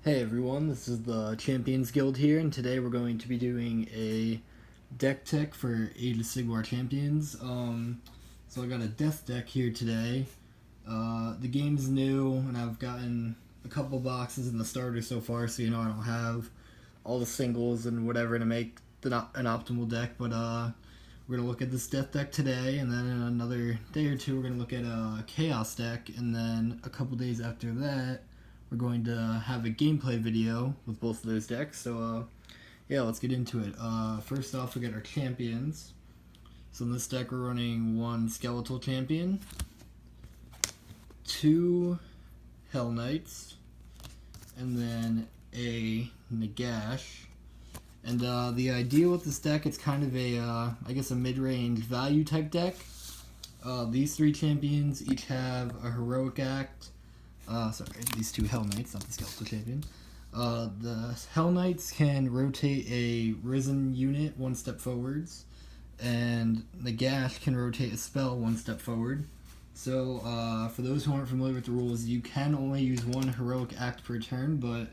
Hey everyone, this is the Champions Guild here, and today we're going to be doing a deck tech for Age of Sigmar Champions. So I got a death deck here today. The game's new, and I've gotten a couple boxes in the starter so far, so I don't have all the singles and whatever to make an optimal deck, but we're going to look at this death deck today, and then in another day or two we're going to look at a chaos deck, and then a couple days after that we're going to have a gameplay video with both of those decks. So yeah, let's get into it. First off, we got our champions. So in this deck we're running one Skeletal Champion, two Hell Knights, and then a Nagash. And the idea with this deck, it's kind of a, I guess a mid-range value type deck. These three champions each have a Heroic Act. These two Hell Knights, not the Skeletal Champion. The Hell Knights can rotate a Risen unit one step forwards, and Nagash can rotate a spell one step forward. So, for those who aren't familiar with the rules, you can only use one Heroic Act per turn, but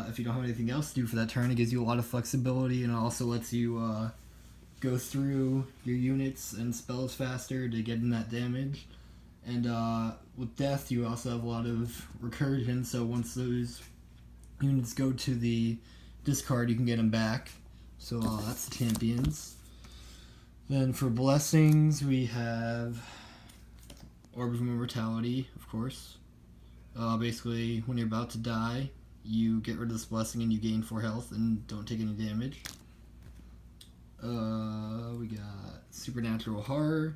if you don't have anything else to do for that turn, it gives you a lot of flexibility, and it also lets you go through your units and spells faster to get in that damage. And with death, you also have a lot of recursion, so once those units go to the discard, you can get them back. So that's the champions. Then for blessings, we have Orb of Immortality, of course. Basically, when you're about to die, you get rid of this blessing and you gain 4 health and don't take any damage. We got Supernatural Horror,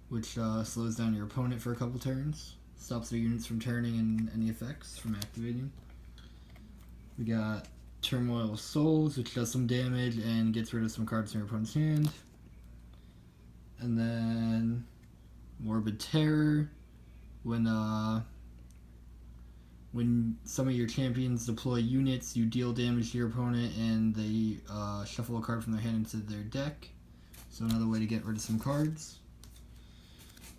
which slows down your opponent for a couple turns, stops their units from turning and any effects from activating. We got Turmoil of Souls, which does some damage and gets rid of some cards from your opponent's hand. And then Morbid Terror, when some of your champions deploy units, you deal damage to your opponent and they shuffle a card from their hand into their deck. So another way to get rid of some cards.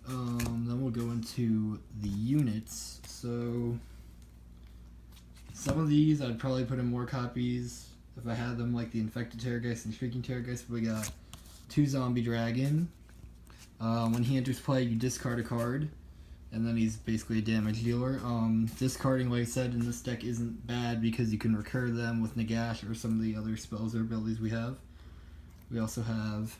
Then we'll go into the units. So some of these I'd probably put in more copies if I had them, like the Infected Terrorgeist and Shrieking Terrorgeist. But we got 2 Zombie Dragon. When he enters play, you discard a card, and then he's basically a damage dealer. Discarding, like I said, in this deck isn't bad because you can recur them with Nagash or some of the other spells or abilities we have. We also have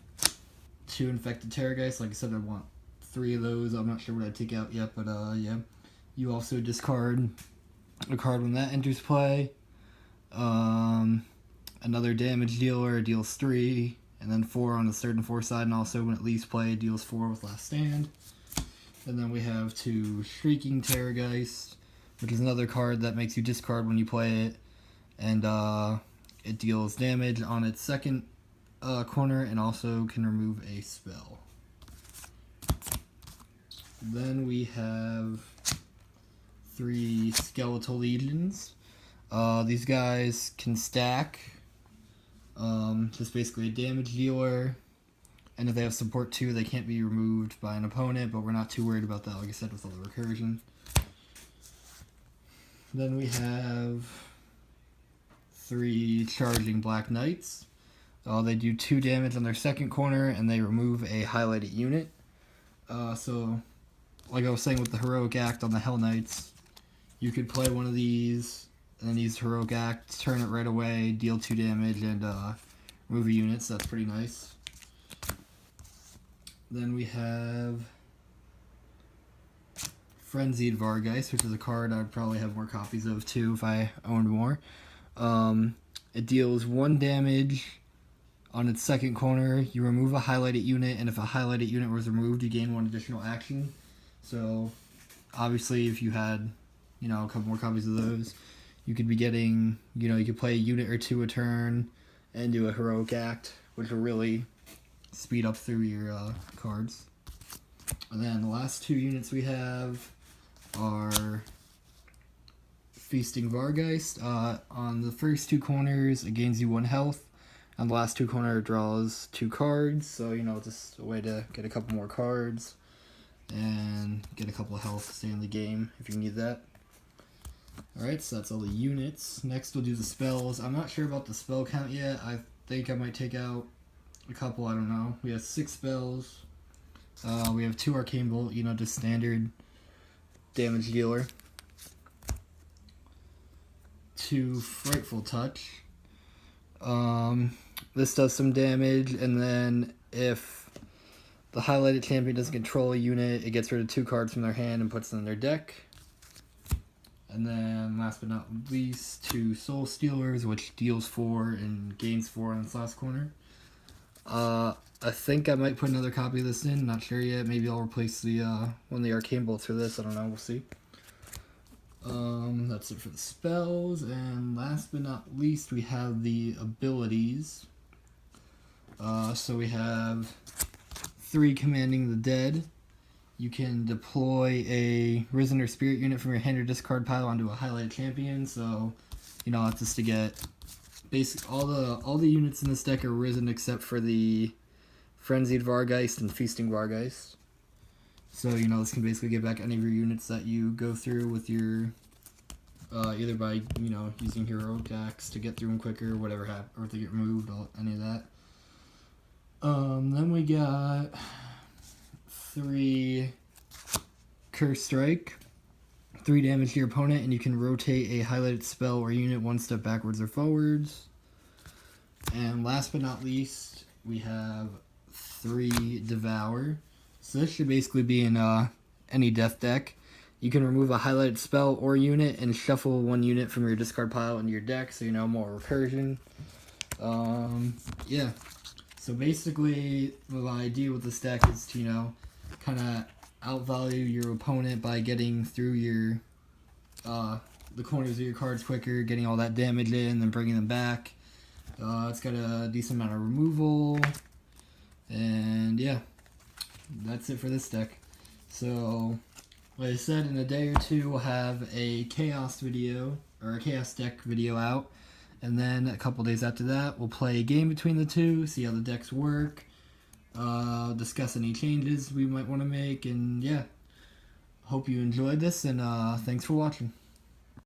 2 Infected Terrorgeist. Like I said, I want 3 of those. I'm not sure what I'd take out yet, but yeah. You also discard a card when that enters play. Another damage dealer deals 3, and then 4 on the third and fourth side, and also when it leaves play, it deals 4 with Last Stand. And then we have 2 Shrieking Terrorgeist, which is another card that makes you discard when you play it, and it deals damage on its second corner and also can remove a spell. Then we have 3 Skeletal Legions. These guys can stack. Just basically a damage dealer. And if they have support 2, they can't be removed by an opponent, but we're not too worried about that, like I said, with all the recursion. Then we have 3 Charging Black Knights. They do 2 damage on their second corner, and they remove a highlighted unit. So, like I was saying with the Heroic Act on the Hell Knights, you could play one of these, and then use Heroic Act, turn it right away, deal 2 damage, and remove a unit, so that's pretty nice. Then we have Frenzied Vargeist, which is a card I'd probably have more copies of too if I owned more. It deals 1 damage on its second corner. You remove a highlighted unit, and if a highlighted unit was removed, you gain 1 additional action. So, obviously, if you had, a couple more copies of those, you could be getting, you could play a unit or 2 a turn and do a Heroic Act, which will really speed up through your cards. And then the last 2 units we have are Feasting Vargeist. On the first 2 corners, it gains you 1 health. On the last 2 corners, it draws 2 cards. So, just a way to get a couple more cards and get a couple of health to stay in the game if you need that. Alright, so that's all the units. Next we'll do the spells. I'm not sure about the spell count yet. I think I might take out a couple, I don't know. We have 6 spells. We have 2 Arcane Bolt, you know, just standard damage dealer. 2 Frightful Touch. This does some damage, and then if the highlighted champion doesn't control a unit, it gets rid of 2 cards from their hand and puts them in their deck. And then, last but not least, 2 Soul Stealers, which deals 4 and gains 4 on its last corner. I think I might put another copy of this in, not sure yet. Maybe I'll replace the one of the Arcane Bolts for this, I don't know, we'll see. That's it for the spells, and last but not least, we have the abilities. So we have 3 Commanding the Dead. You can deploy a Risen or Spirit unit from your hand or discard pile onto a highlighted champion. So, you know, that's just to get basic all the units in this deck are Risen except for the Frenzied Vargeist and Feasting Vargeist. So, you know, this can basically get back any of your units that you go through with your either by, you know, using hero attacks to get through them quicker, whatever happens, or if they get removed, any of that. Then we got 3 Curse Strike, 3 damage to your opponent, and you can rotate a highlighted spell or unit 1 step backwards or forwards. And last but not least, we have 3 Devour. So this should basically be in any death deck. You can remove a highlighted spell or unit and shuffle 1 unit from your discard pile into your deck, so you know, more recursion. Yeah. So basically, the idea with this deck is to, you know, kind of outvalue your opponent by getting through your the corners of your cards quicker, getting all that damage in, then bringing them back. It's got a decent amount of removal, and yeah, that's it for this deck. So, like I said, in a day or two, we'll have a Chaos video, or a Chaos deck video out. And then a couple days after that, we'll play a game between the two, see how the decks work, discuss any changes we might want to make, and yeah. Hope you enjoyed this, and thanks for watching.